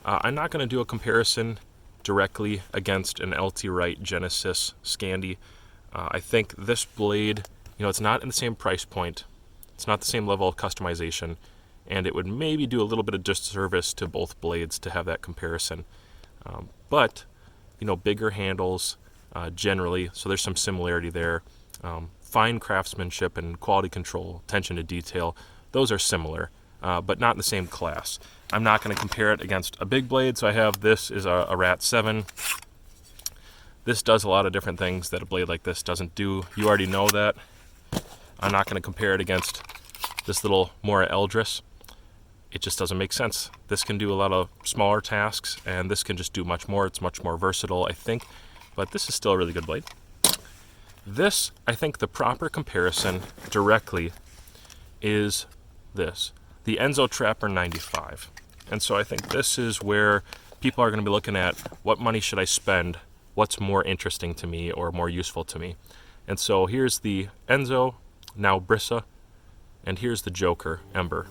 I'm not going to do a comparison directly against an LT Wright Genesis Scandi. I think this blade, it's not in the same price point. It's not the same level of customization, and it would maybe do a little bit of disservice to both blades to have that comparison. But bigger handles generally, so there's some similarity there. Fine craftsmanship and quality control, attention to detail, those are similar, but not in the same class. I'm not going to compare it against a big blade, so I have this is a Rat 7. This does a lot of different things that a blade like this doesn't do. You already know that. I'm not going to compare it against this little Mora Eldris. It just doesn't make sense. This can do a lot of smaller tasks, and this can just do much more. It's much more versatile, I think, but this is still a really good blade. This, I think the proper comparison directly is this, the Enzo Trapper 95. And so I think this is where people are going to be looking at what money should I spend, what's more interesting to me or more useful to me. And so here's the Enzo, now Brissa, and here's the Joker, Ember.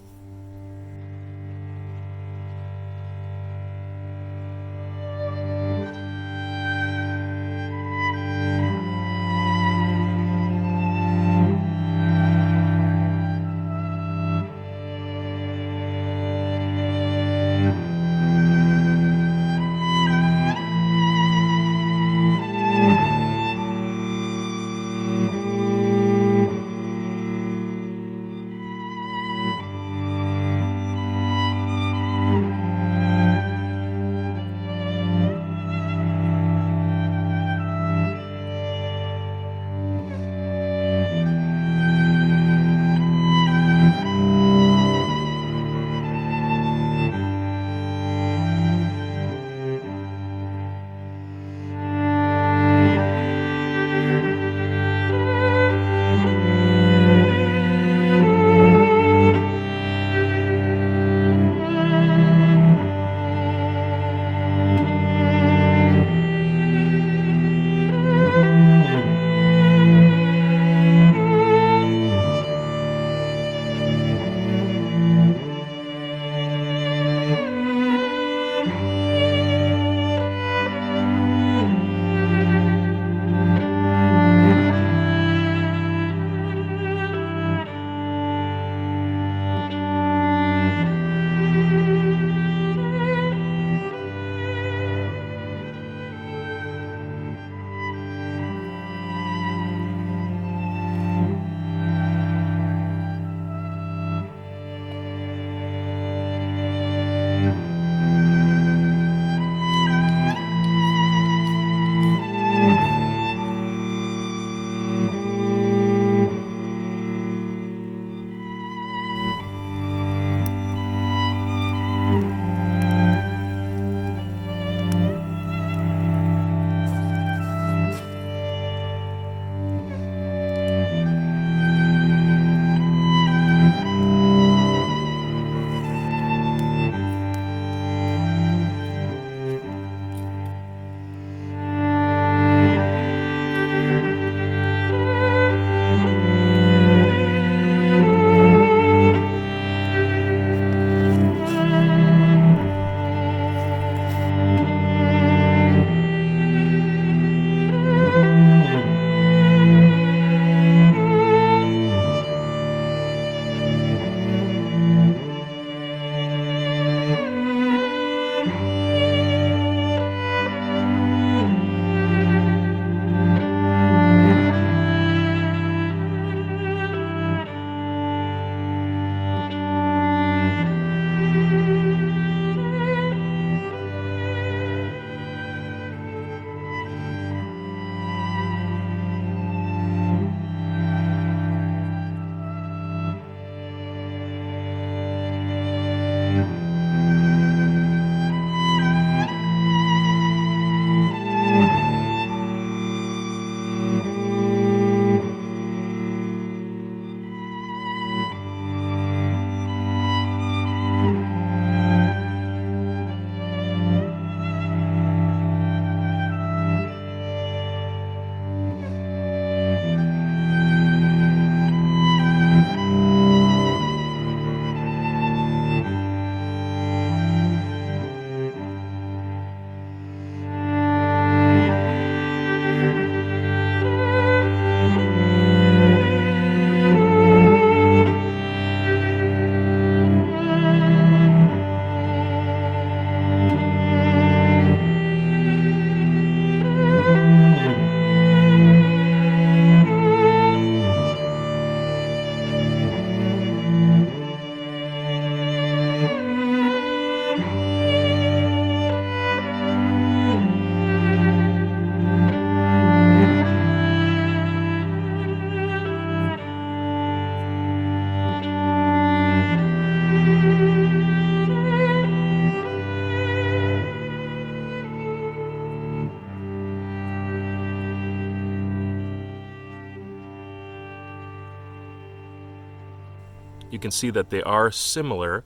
can see that they are similar.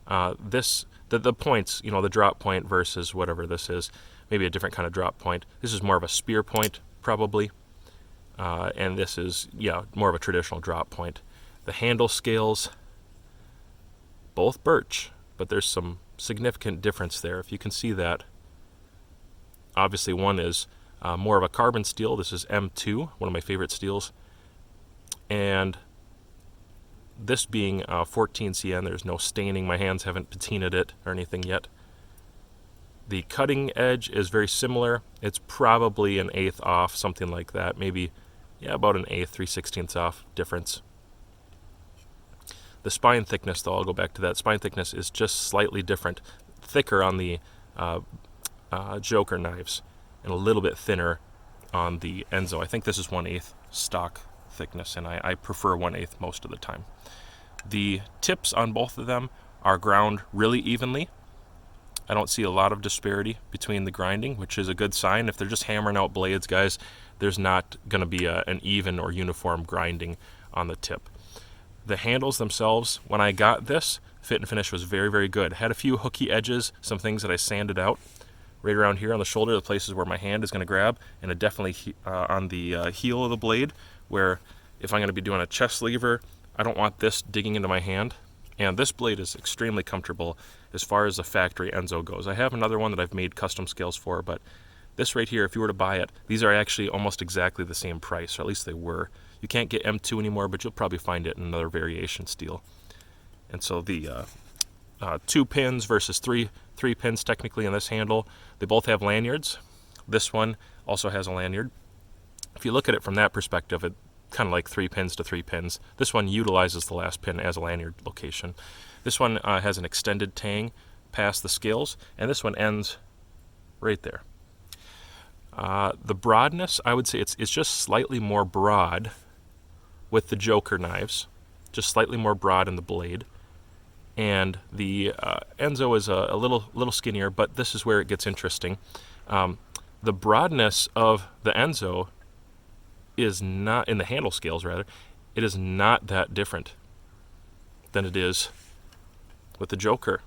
The points, the drop point versus whatever this is, maybe a different kind of drop point. This is more of a spear point, probably. And this is, more of a traditional drop point. The handle scales, both birch, but there's some significant difference there. If you can see that, obviously one is more of a carbon steel. This is M2, one of my favorite steels. And this being 14 CN, there's no staining. My hands haven't patinaed it or anything yet. The cutting edge is very similar. It's probably an eighth off, something like that. Maybe, about an eighth, 3/16 off difference. The spine thickness, though, I'll go back to that. Spine thickness is just slightly different. Thicker on the Joker knives and a little bit thinner on the Enzo. I think this is 1/8 stock thickness, and I prefer 1/8 most of the time. The tips on both of them are ground really evenly. I don't see a lot of disparity between the grinding, which is a good sign. If they're just hammering out blades, guys, there's not going to be an even or uniform grinding on the tip. The handles themselves, when I got this, fit and finish was very, very good. Had a few hooky edges, some things that I sanded out. Right around here on the shoulder, the places where my hand is going to grab, and it definitely on the heel of the blade, where if I'm going to be doing a chest lever, I don't want this digging into my hand. And this blade is extremely comfortable as far as the factory Enzo goes. I have another one that I've made custom scales for, but this right here, if you were to buy it, these are actually almost exactly the same price, or at least they were. You can't get M2 anymore, but you'll probably find it in another variation steel. And so the 2 pins versus three pins technically in this handle, they both have lanyards. This one also has a lanyard. If you look at it from that perspective, it kind of like 3 pins to 3 pins. This one utilizes the last pin as a lanyard location. This one has an extended tang past the scales, and this one ends right there. The broadness, I would say it's just slightly more broad with the Joker knives, just slightly more broad in the blade. And the Enzo is a little skinnier, but this is where it gets interesting. The broadness of the Enzo is not, in the handle scales rather, it is not that different than it is with the Joker.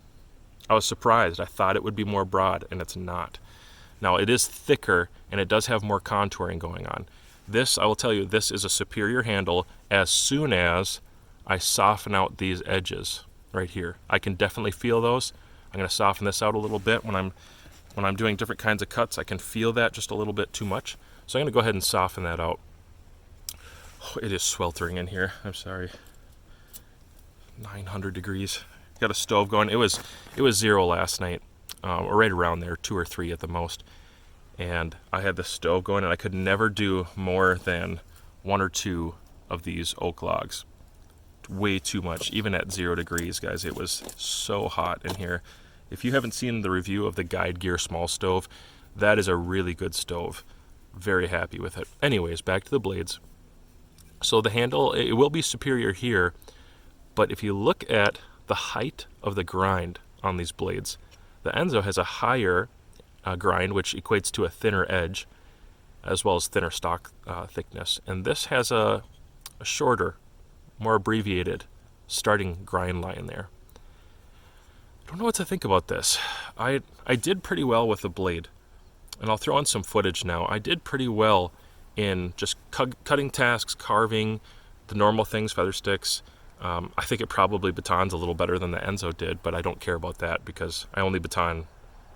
I was surprised. I thought it would be more broad, and it's not. Now, it is thicker, and it does have more contouring going on. This, I will tell you, this is a superior handle as soon as I soften out these edges right here. I can definitely feel those. I'm going to soften this out a little bit when I'm doing different kinds of cuts. I can feel that just a little bit too much. So I'm going to go ahead and soften that out. Oh, it is sweltering in here. I'm sorry. 900 degrees. Got a stove going. It was 0 last night, or right around there, 2 or 3 at the most. And I had the stove going, and I could never do more than 1 or 2 of these oak logs. Way too much, even at 0 degrees, guys. It was so hot in here. If you haven't seen the review of the Guide Gear small stove, that is a really good stove. Very happy with it. Anyways, back to the blades. So the handle, it will be superior here, but if you look at the height of the grind on these blades, the Enzo has a higher grind, which equates to a thinner edge, as well as thinner stock thickness. And this has a shorter, more abbreviated starting grind line there. I don't know what to think about this. I did pretty well with the blade, and I'll throw in some footage now. I did pretty well in just cutting tasks, carving, the normal things, feather sticks. I think it probably batons a little better than the Enzo did, but I don't care about that because I only baton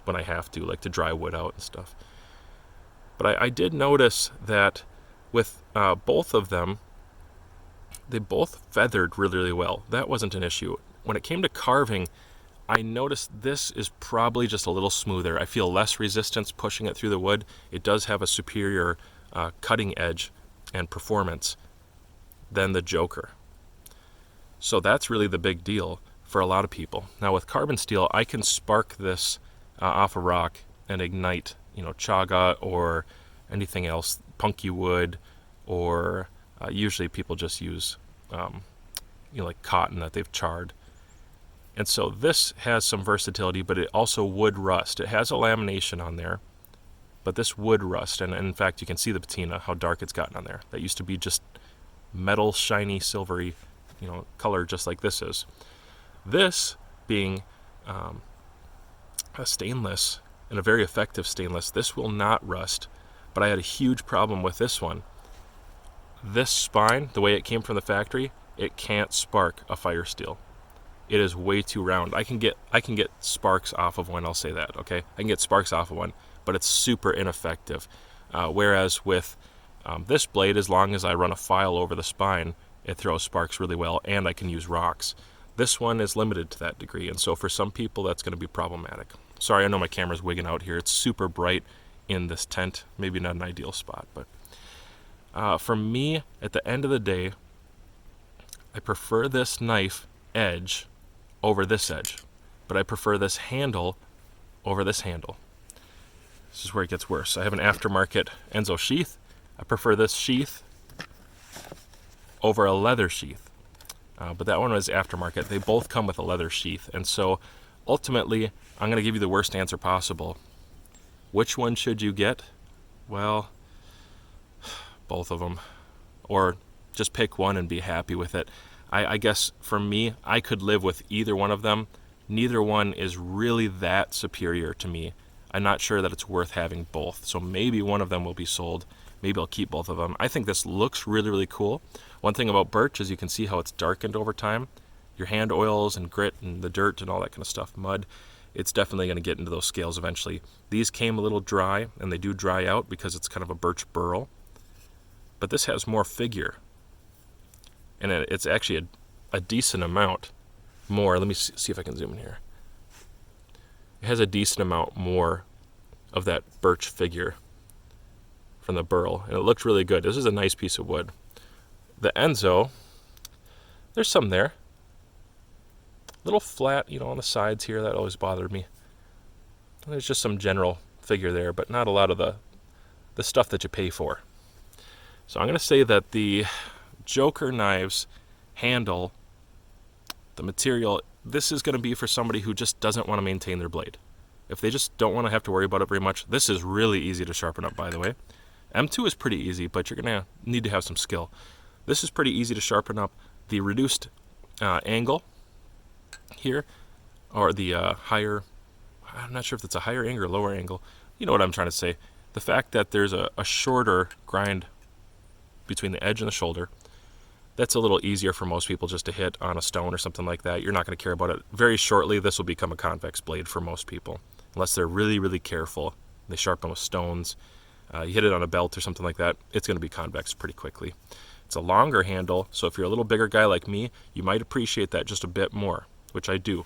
when I have to, like to dry wood out and stuff. But I did notice that with both of them, they both feathered really, really well. That wasn't an issue. When it came to carving, I noticed this is probably just a little smoother. I feel less resistance pushing it through the wood. It does have a superior cutting edge and performance than the Joker. So that's really the big deal for a lot of people. Now with carbon steel, I can spark this off a rock and ignite, chaga or anything else, punky wood, or usually people just use, like cotton that they've charred. And so this has some versatility, but it also would rust. It has a lamination on there, but this would rust. And in fact, you can see the patina, how dark it's gotten on there. That used to be just metal, shiny, silvery color just like this is. This being a stainless, and a very effective stainless, this will not rust, but I had a huge problem with this one. This spine, the way it came from the factory, it can't spark a fire steel. It is way too round. I can get sparks off of one, I'll say that, okay? I can get sparks off of one, but it's super ineffective. Whereas with this blade, as long as I run a file over the spine, it throws sparks really well, and I can use rocks. This one is limited to that degree, and so for some people that's going to be problematic. Sorry, I know my camera's wigging out here. It's super bright in this tent. Maybe not an ideal spot, but for me, at the end of the day, I prefer this knife edge over this edge, but I prefer this handle over this handle. This is where it gets worse. I have an aftermarket Enzo sheath. I prefer this sheath over a leather sheath. But that one was aftermarket. They both come with a leather sheath. And so ultimately, I'm going to give you the worst answer possible. Which one should you get? Well, both of them. Or just pick one and be happy with it. I guess for me, I could live with either one of them. Neither one is really that superior to me. I'm not sure that it's worth having both. So maybe one of them will be sold. Maybe I'll keep both of them. I think this looks really, really cool. One thing about birch is you can see how it's darkened over time. Your hand oils and grit and the dirt and all that kind of stuff, mud, it's definitely going to get into those scales eventually. These came a little dry, and they do dry out because it's kind of a birch burl. But this has more figure. And it's actually a decent amount more. Let me see if I can zoom in here. It has a decent amount more of that birch figure from the burl, and it looked really good. This is a nice piece of wood. The Enzo, there's some there. A little flat, on the sides here. That always bothered me. There's just some general figure there, but not a lot of the stuff that you pay for. So I'm going to say that the Joker knives handle, the material, this is going to be for somebody who just doesn't want to maintain their blade. If they just don't want to have to worry about it very much, this is really easy to sharpen up, by the way. M2 is pretty easy, but you're going to need to have some skill. This is pretty easy to sharpen up. The reduced angle here, or the higher, I'm not sure if it's a higher angle or lower angle. You know what I'm trying to say. The fact that there's a shorter grind between the edge and the shoulder, that's a little easier for most people just to hit on a stone or something like that. You're not going to care about it. Very shortly, this will become a convex blade for most people, unless they're really, really careful. They sharpen with stones. You hit it on a belt or something like that, it's going to be convex pretty quickly. It's a longer handle, so if you're a little bigger guy like me, you might appreciate that just a bit more, which I do.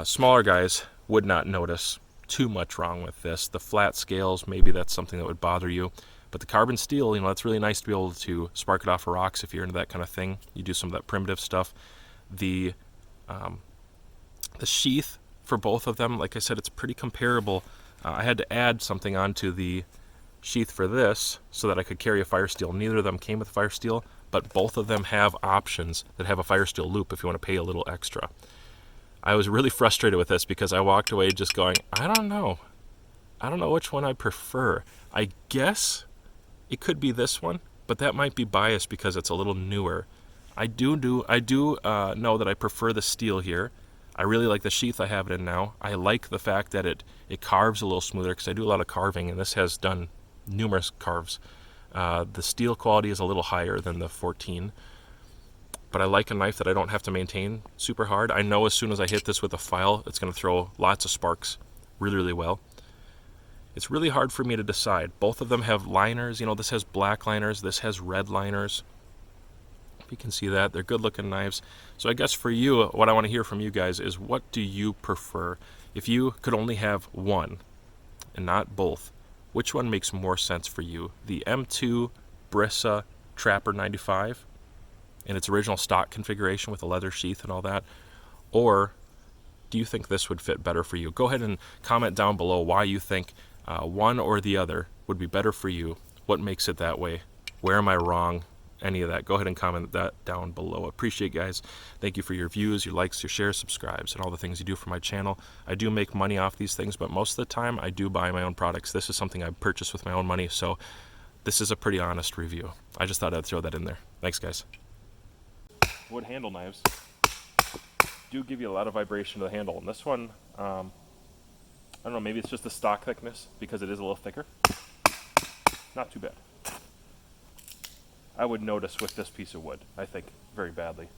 Smaller guys would not notice too much wrong with this. The flat scales, maybe that's something that would bother you. But the carbon steel, that's really nice to be able to spark it off of rocks if you're into that kind of thing. You do some of that primitive stuff. The sheath for both of them, like I said, it's pretty comparable. I had to add something onto the sheath for this so that I could carry a fire steel. Neither of them came with fire steel, but both of them have options that have a fire steel loop if you want to pay a little extra. I was really frustrated with this because I walked away just going, I don't know which one I prefer. I guess it could be this one, but that might be biased because it's a little newer. I do know that I prefer the steel here. I really like the sheath I have it in now. I like the fact that it carves a little smoother because I do a lot of carving, and this has done numerous carves. The steel quality is a little higher than the 14, but I like a knife that I don't have to maintain super hard. I know as soon as I hit this with a file, it's going to throw lots of sparks really, really well. It's really hard for me to decide. Both of them have liners. This has black liners. This has red liners. You can see that. They're good looking knives. So I guess for you, what I want to hear from you guys is, what do you prefer? If you could only have one and not both, which one makes more sense for you? The M2 Brissa Trapper 95 in its original stock configuration with a leather sheath and all that? Or do you think this would fit better for you? Go ahead and comment down below why you think one or the other would be better for you. What makes it that way? Where am I wrong? Any of that, go ahead and comment that down below. Appreciate guys. Thank you for your views, your likes, your shares, subscribes, and all the things you do for my channel. I do make money off these things, but most of the time I do buy my own products. This is something I purchased with my own money, so this is a pretty honest review. I just thought I'd throw that in there. Thanks guys. wood handle knives do give you a lot of vibration to the handle. And this one, I don't know, maybe it's just the stock thickness because it is a little thicker. Not too bad. I would notice with this piece of wood, I think, very badly.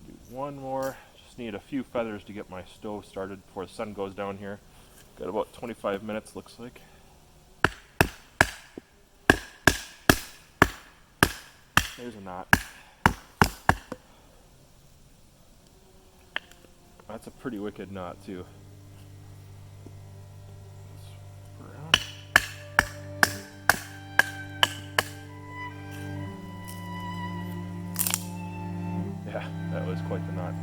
Do one more. Just need a few feathers to get my stove started before the sun goes down here. Got about 25 minutes, looks like. There's a knot. That's a pretty wicked knot, too. Yeah, that was quite the knot.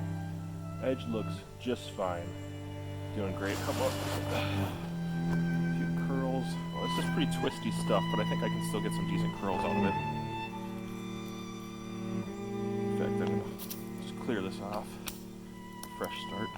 Edge looks just fine. Doing great. How about a few curls? Well, this is pretty twisty stuff, but I think I can still get some decent curls out of it. In fact, I'm going to just clear this off. Fresh start.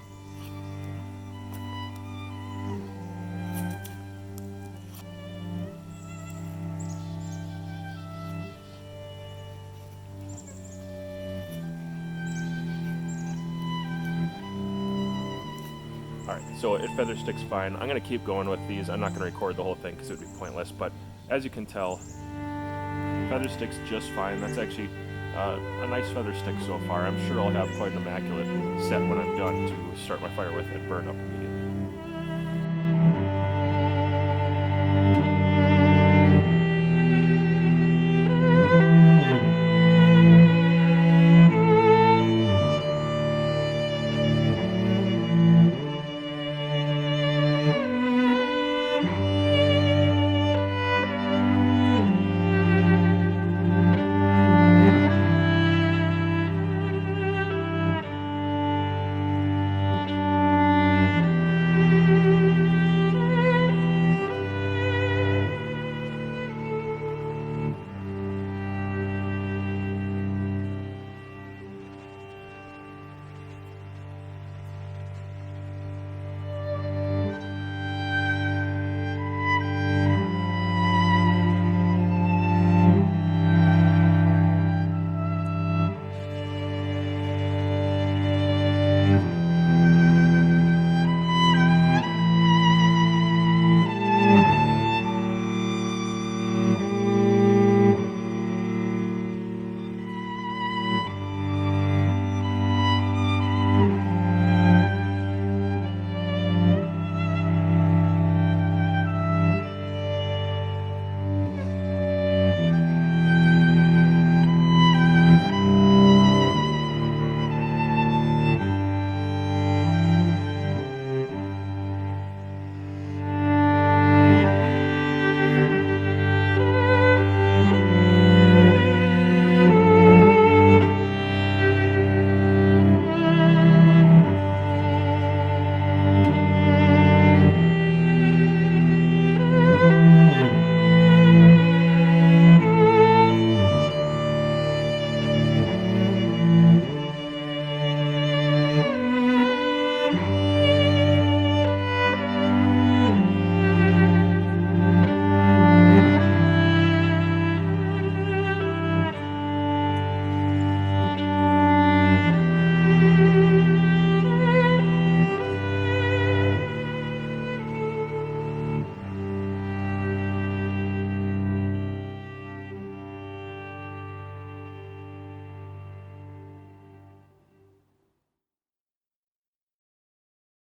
Alright, so it feather sticks fine. I'm going to keep going with these. I'm not going to record the whole thing because it would be pointless, but as you can tell, feather sticks just fine. That's actually a nice feather stick so far. I'm sure I'll have quite an immaculate set when I'm done to start my fire with and burn up immediately.